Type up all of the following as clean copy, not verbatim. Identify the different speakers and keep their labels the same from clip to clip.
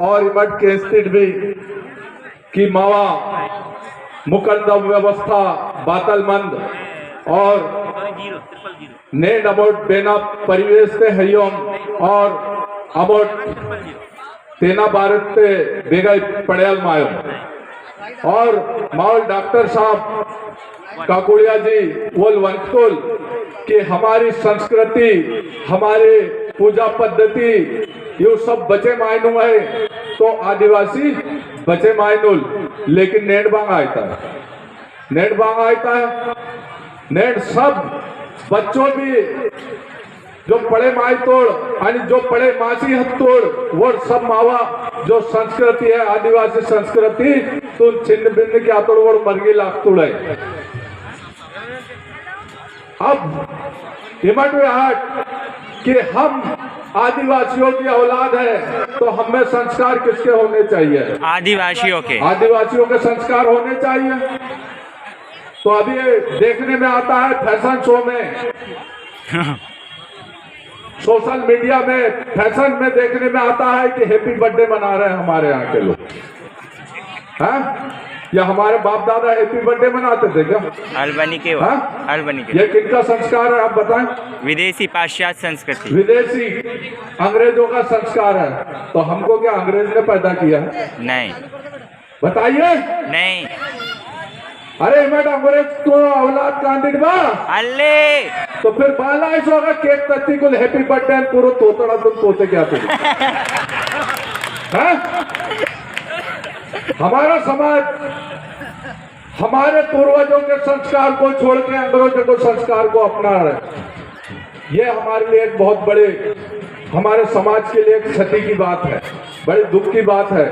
Speaker 1: और इमट के स्थित भी कि मावा मुकद्दम व्यवस्था बातलमंद और ने अबोट बेना परिवेश से हरिओम और अबोट तेना भारत से बेगा पड़ेल मायो और माहौल डॉक्टर साहब काकुड़िया जी बोल वंतुल कि हमारी संस्कृति हमारे पूजा पद्धति ये सब बचे मायनू है तो आदिवासी बचे मायनुल लेकिन नेट बांग आता है नेट सब बच्चों भी जो पढ़े माई तोड़ आणि जो पढ़े मासी हथ तोड़ वो सब मावा जो संस्कृति है आदिवासी संस्कृति तो छिन्न भिन्न की आतोड़ वो मरगी लाख तुड़े अब हिम्मत में हट कि हम आदिवासियों की औलाद है तो हमें संस्कार किसके होने चाहिए? आदिवासियों के संस्कार होने चाहिए। तो अभी देखने में आता है फैशन शो में सोशल मीडिया में फैशन में देखने में आता है कि हैप्पी बर्थडे मना रहे हैं हमारे यहाँ के लोग हैं या हमारे बाप दादा हैप्पी बर्थडे मनाते थे क्या?
Speaker 2: अलबनी के
Speaker 1: ये किनका संस्कार है आप बताएं?
Speaker 2: विदेशी पाश्चात्य संस्कृति
Speaker 1: विदेशी अंग्रेजों का संस्कार है। तो हमको क्या अंग्रेज ने पैदा किया है?
Speaker 2: नहीं
Speaker 1: बताइए।
Speaker 2: नहीं
Speaker 1: अरे मैं अंग्रेज तो औलाद कांडिड बा
Speaker 2: अल्ले
Speaker 1: तो फिर बाला ऐसा होगा केक तत्ती को हैप्पी बर्थडे पूरा तोतड़ा तुम तोते क्या तुम हमारा समाज हमारे पूर्वजों के संस्कार को छोड़ के अंग्रेजों के संस्कार को अपना रहे। ये हमारे लिए एक बहुत बड़े हमारे समाज के लिए एक क्षति की बात है, बड़े दुख की बात है।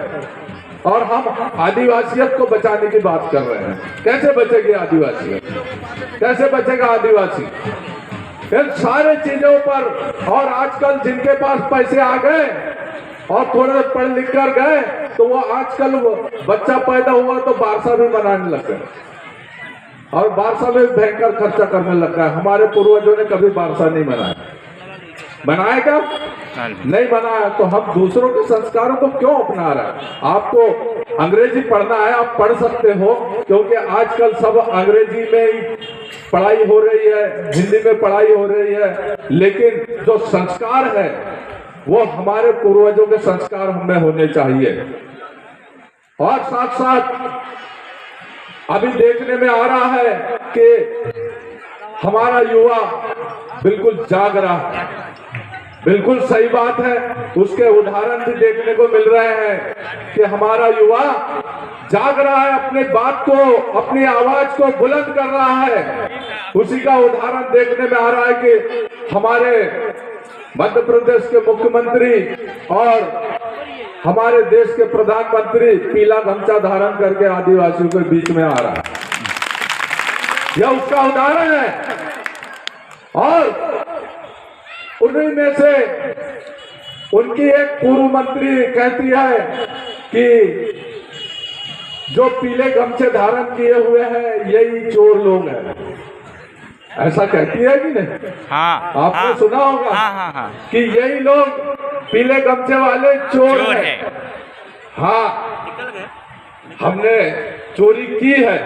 Speaker 1: और हम आदिवासियत को बचाने की बात कर रहे हैं। कैसे बचेगी आदिवासियत? कैसे बचेगा आदिवासी? इन सारे चीजों पर और आजकल जिनके पास पैसे आ गए और थोड़े पढ़ लिख कर गए तो वो आजकल बच्चा पैदा हुआ तो बारसा भी बनाने लग गए और बारसा में भयंकर खर्चा करने लग गए। हमारे पूर्वजों ने कभी बारसा नहीं बनाएगा नहीं बनाया तो हम दूसरों के संस्कारों को क्यों अपना रहे हैं? आपको अंग्रेजी पढ़ना है आप पढ़ सकते हो क्योंकि आजकल सब अंग्रेजी में ही पढ़ाई हो रही है, हिंदी में पढ़ाई हो रही है, लेकिन जो संस्कार है वो हमारे पूर्वजों के संस्कार हमें होने चाहिए। और साथ साथ अभी देखने में आ रहा है कि हमारा युवा बिल्कुल जाग रहा है, बिल्कुल सही बात है। उसके उदाहरण भी देखने को मिल रहे हैं कि हमारा युवा जाग रहा है, अपने बात को अपनी आवाज को बुलंद कर रहा है। उसी का उदाहरण देखने में आ रहा है कि हमारे मध्य प्रदेश के मुख्यमंत्री और हमारे देश के प्रधानमंत्री पीला गमछा धारण करके आदिवासियों के बीच में आ रहा है। यह उसका उदाहरण है। और उन्हीं में से उनकी एक पूर्व मंत्री कहती है कि जो पीले गमछे धारण किए हुए हैं यही चोर लोग हैं। ऐसा कहती है कि नहीं?
Speaker 2: हाँ,
Speaker 1: आपने सुना होगा
Speaker 2: हाँ।
Speaker 1: कि यही लोग पीले गमछे वाले चोर हैं। हाँ, हमने चोरी की है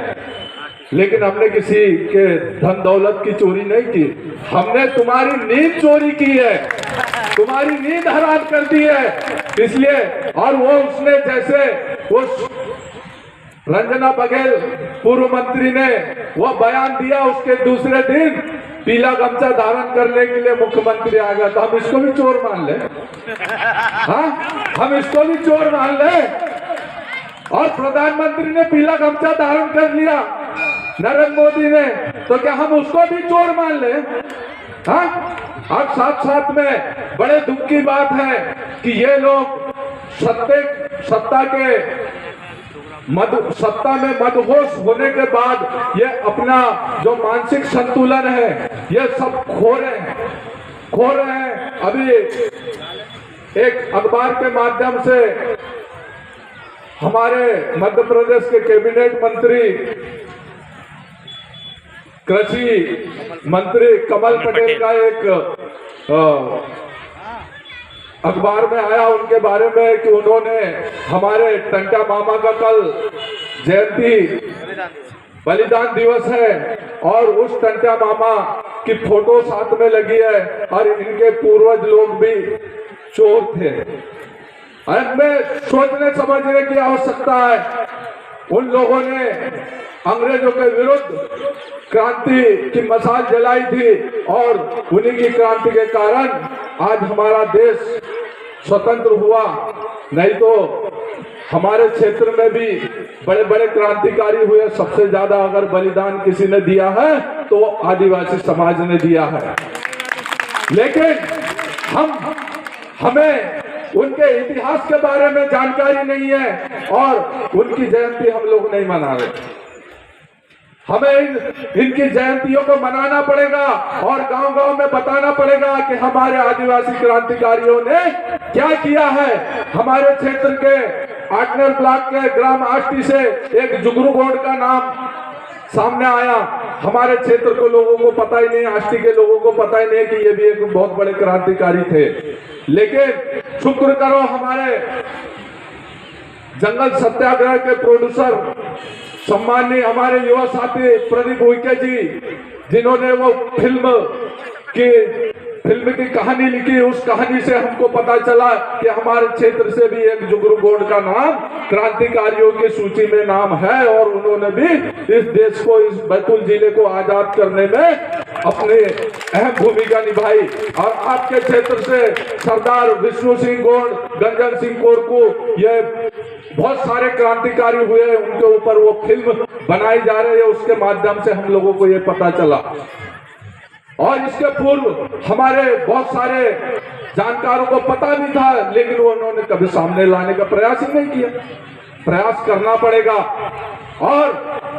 Speaker 1: लेकिन हमने किसी के धन दौलत की चोरी नहीं की। हमने तुम्हारी नींद चोरी की है, तुम्हारी नींद हराम कर दी है। इसलिए और वो उसने जैसे वो रंजना बघेल पूर्व मंत्री ने वो बयान दिया, उसके दूसरे दिन पीला गमछा धारण करने के लिए मुख्यमंत्री आ गया। तो हम इसको भी चोर मान ले? हाँ, हम इसको भी चोर मान ले। और प्रधानमंत्री ने पीला गमछा धारण कर लिया नरेंद्र मोदी ने, तो क्या हम उसको भी चोर मान ले? हाँ, और साथ साथ में बड़े दुख की बात है कि ये लोग सत्ता में मदहोश होने के बाद ये अपना जो मानसिक संतुलन है ये सब खो रहे हैं। अभी एक अखबार के माध्यम से हमारे मध्य प्रदेश के कैबिनेट मंत्री कृषि मंत्री कमल पटेल का एक अखबार में आया उनके बारे में कि उन्होंने हमारे टंटा मामा का कल जयंती बलिदान दिवस है और उस टंटा मामा की फोटो साथ में लगी है और इनके पूर्वज लोग भी चोर थे। में सोचने समझने की आवश्यकता है। उन लोगों ने अंग्रेजों के विरुद्ध क्रांति की मशाल जलाई थी और उन्हीं की क्रांति के कारण आज हमारा देश स्वतंत्र हुआ। नहीं तो हमारे क्षेत्र में भी बड़े बड़े क्रांतिकारी हुए। सबसे ज्यादा अगर बलिदान किसी ने दिया है तो आदिवासी समाज ने दिया है। लेकिन हमें उनके इतिहास के बारे में जानकारी नहीं है और उनकी जयंती हम लोग नहीं मना रहे। हमें इनकी जयंतियों को मनाना पड़ेगा और गांव-गांव में बताना पड़ेगा कि हमारे आदिवासी क्रांतिकारियों ने क्या किया है। हमारे क्षेत्र के आटनर ब्लॉक के ग्राम आष्टी से एक जुगरू गोंड का नाम सामने आया। हमारे क्षेत्र के लोगों को पता ही नहीं, आष्टी के लोगों को पता ही नहीं कि ये भी एक बहुत बड़े क्रांतिकारी थे। लेकिन शुक्र करो हमारे जंगल सत्याग्रह के प्रोड्यूसर सम्माननीय हमारे युवा साथी प्रदीप उइके जी, जिन्होंने वो फिल्म की कहानी लिखी। उस कहानी से हमको पता चला कि हमारे क्षेत्र से भी एक जुगरू गोंड का नाम क्रांतिकारियों की सूची में नाम है और उन्होंने भी इस देश को, इस बैतूल जिले को आजाद करने में अपनी अहम भूमिका निभाई। और आपके क्षेत्र से सरदार विष्णु सिंह गोंड, गंजन सिंह कोरकू, ये बहुत सारे क्रांतिकारी हुए। उनके ऊपर वो फिल्म बनाई जा रही है, उसके माध्यम से हम लोगों को ये पता चला। और इसके पूर्व हमारे बहुत सारे जानकारों को पता भी था, लेकिन वो उन्होंने कभी सामने लाने का प्रयास ही नहीं किया। प्रयास करना पड़ेगा। और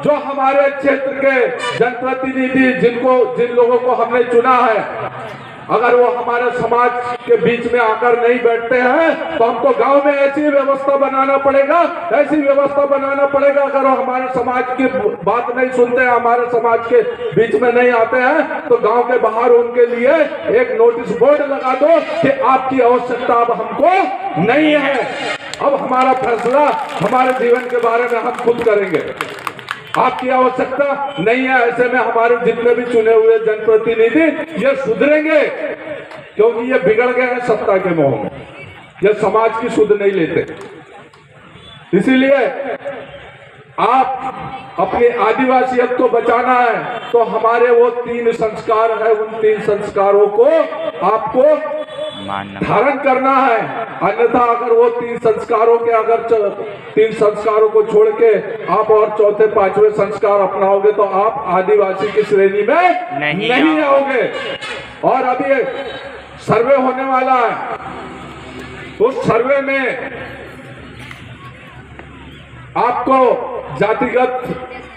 Speaker 1: जो हमारे क्षेत्र के जनप्रतिनिधि, जिन लोगों को हमने चुना है, अगर वो हमारे समाज के बीच में आकर नहीं बैठते हैं तो हमको गांव में ऐसी व्यवस्था बनाना पड़ेगा, ऐसी व्यवस्था बनाना पड़ेगा। अगर वो हमारे समाज की बात नहीं सुनते हैं, हमारे समाज के बीच में नहीं आते हैं, तो गांव के बाहर उनके लिए एक नोटिस बोर्ड लगा दो कि आपकी आवश्यकता अब हमको नहीं है। अब हमारा फैसला हमारे जीवन के बारे में हम खुद करेंगे। आपकी आवश्यकता नहीं है। ऐसे में हमारे जितने भी चुने हुए जनप्रतिनिधि ये सुधरेंगे, क्योंकि ये बिगड़ गए हैं सत्ता के मोह में। ये समाज की सुध नहीं लेते। इसीलिए आप अपनी आदिवासियत को बचाना है तो हमारे वो 3 संस्कार है, उन 3 संस्कारों को आपको धारण करना है। अन्यथा अगर वो 3 संस्कारों के 3 संस्कारों को छोड़ के आप और चौथे 5वें संस्कार अपनाओगे तो आप आदिवासी की श्रेणी में नहीं आओगे। और अभी सर्वे होने वाला है, उस सर्वे में आपको जातिगत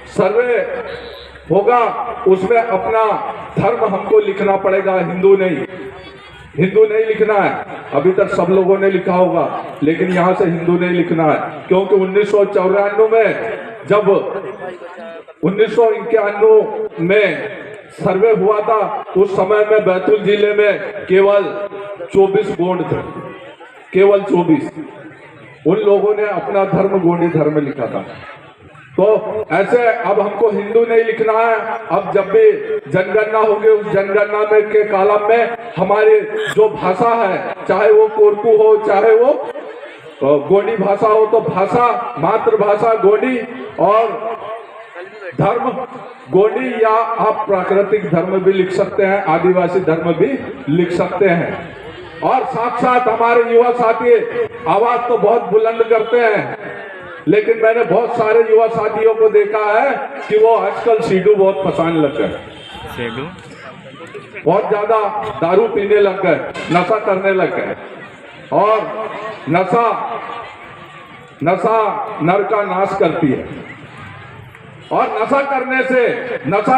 Speaker 1: सर्वे होगा, उसमें अपना धर्म हमको लिखना पड़ेगा। हिंदू नहीं लिखना है। अभी तक सब लोगों ने लिखा होगा, लेकिन यहाँ से हिंदू नहीं लिखना है, क्योंकि 1994 में जब 1991 में सर्वे हुआ था, उस समय में बैतूल जिले में केवल 24 गोंड थे, केवल 24। उन लोगों ने अपना धर्म गोंडी धर्म लिखा था। तो ऐसे अब हमको हिंदू नहीं लिखना है। अब जब भी जनगणना होगी, उस जनगणना में के कॉलम में हमारी जो भाषा है, चाहे वो कोरकू हो, चाहे वो गोंडी भाषा हो, तो भाषा, मातृभाषा गोंडी और धर्म गोंडी, या आप प्राकृतिक धर्म भी लिख सकते हैं, आदिवासी धर्म भी लिख सकते हैं। और साथ साथ हमारे युवा साथी आवाज तो बहुत बुलंद करते हैं, लेकिन मैंने बहुत सारे युवा साथियों को देखा है कि वो आजकल सीडू बहुत पसंद लग गए, सीडू बहुत ज्यादा दारू पीने लग गए, नशा करने लग गए। और नशा नर का नाश करती है। और नशा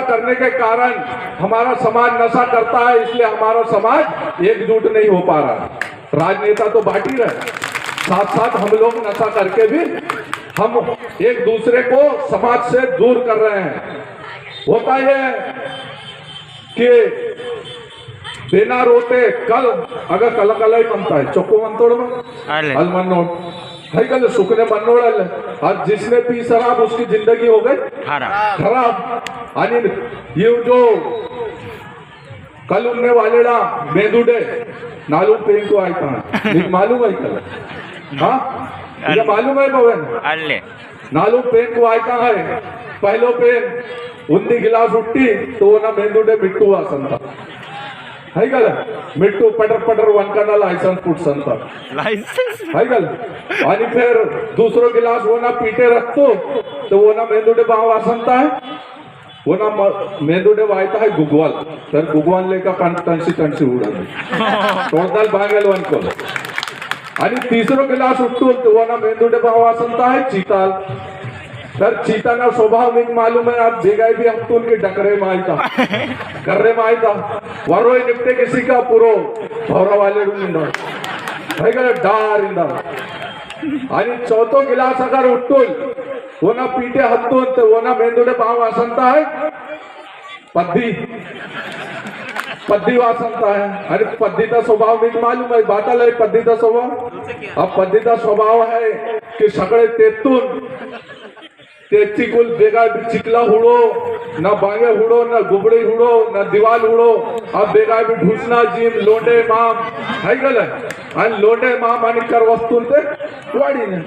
Speaker 1: करने के कारण हमारा समाज नशा करता है, इसलिए हमारा समाज एकजुट नहीं हो पा रहा। राजनेता तो बांट ही रहे, साथ साथ हम लोग नशा करके भी हम एक दूसरे को समाज से दूर कर रहे हैं। होता यह कि बिना रोते कल अगर कल ही बनता है चौको मनतोड़ में
Speaker 2: अले
Speaker 1: अल मनोड़ है कल सुखने मनोड़ अल आज जिसने पी शराब उसकी जिंदगी हो गई
Speaker 2: खराब
Speaker 1: खराब आणि ये जो कल उन्ने वालेड़ा मेंदुडे नालू पेन को आया था नहीं मालूम है कल हाँ ये मालूम है भवन
Speaker 2: अले
Speaker 1: नालू पेन को आया है पहलो पेन उन्नी गिलास उट्टी तो वो ना मेंदुडे मिट्टू आसन था है गल मिट्टू पटर वनकना लाइसेंस पुट संता
Speaker 2: लाइसेंस
Speaker 1: है गल आणि फिर दूसरो गिलास वो ना पीटे रखतो तो वो ना मेंदुडे बाव आसनता है वो ना मेंदुडे वायता है गुगवाल तर गुगवाल लेका टंसी उड़ा तोड़दाल बांगल वन को आणि तीसरो गिलास उठतो तो वो ना मेंदुडे बाव आसनता है चीताल तर चीताना स्वभाव में मालूम है आप बेगाई भी हफ्तों के डकरे में आयता कर्रे में आयता वरो निपटे किसी का पुरो भौरा वाले रूम है का डार इंदा आणि चौथो गिलास अगर उठतोल वो ना पीटे हत्तोन तो वो ना मेंदुडे बाव आसनता है पद्दी वासनता है अरे पद्धीचा स्वभाव मी मालूम आहे बाताला पद्धीचा स्वभाव अब पद्धीचा स्वभाव है कि सगळे तेतून तेची कुल बेगा भी चिकला हुड़ो ना बांगे हुड़ो ना गुबड़ी हुड़ो ना दीवाल हुड़ो अब बेगा भी ढूसना जिम लोंडे माम है गल आणि लोंडे माम आणि कर वस्तून ते वाड़ी ने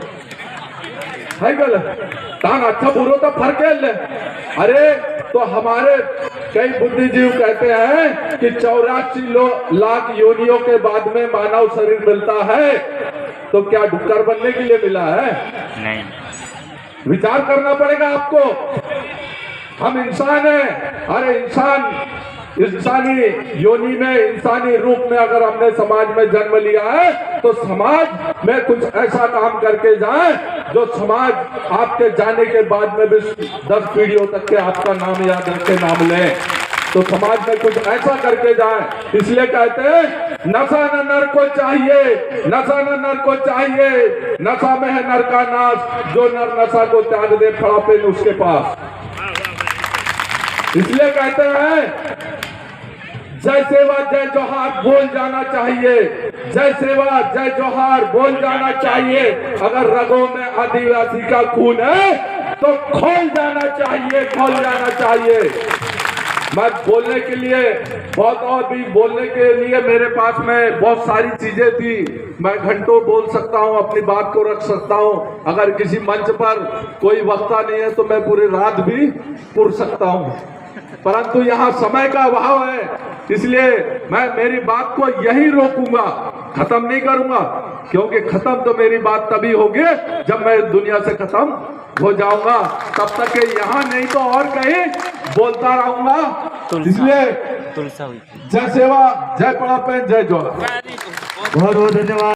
Speaker 1: है गल तान अच्छा बुरो तो फर्क है अरे तो हमारे कई बुद्धिजीव कहते हैं कि 84 लाख योनियों के बाद में मानव शरीर मिलता है तो क्या डुक्कर बनने के लिए मिला है
Speaker 2: नहीं
Speaker 1: विचार करना पड़ेगा आपको हम इंसान हैं अरे इंसानी योनि में इंसानी रूप में अगर हमने समाज में जन्म लिया है तो समाज में कुछ ऐसा काम करके जाए जो समाज आपके जाने के बाद में भी 10 पीढ़ियों तक के आपका नाम याद रखे नाम लें तो समाज में कुछ ऐसा करके जाए इसलिए कहते हैं नशा न नर को चाहिए नशा न नर को चाहिए नशा में है नर का नाश जो नर नशा को त्याग दे खड़ा पेन उसके पास इसलिए कहते हैं जय सेवा जय जोहार बोल जाना चाहिए जय सेवा जय जोहार बोल जाना चाहिए अगर रगों में आदिवासी का खून है तो खोल जाना चाहिए मैं बोलने के लिए बहुत और भी बोलने के लिए मेरे पास में बहुत सारी चीजें थी मैं घंटों बोल सकता हूं अपनी बात को रख सकता हूं अगर किसी मंच पर कोई वक्ता नहीं है तो मैं पूरी रात भी पुर सकता हूं परंतु यहाँ समय का अभाव है इसलिए मैं मेरी बात को यही रोकूंगा खत्म नहीं करूंगा क्योंकि खत्म तो मेरी बात तभी होगी जब मैं दुनिया से खत्म हो जाऊंगा तब तक के यहाँ नहीं तो और कहीं बोलता रहूंगा इसलिए जय सेवा जय पड़ापेन जय जोहार
Speaker 3: बहुत बहुत धन्यवाद।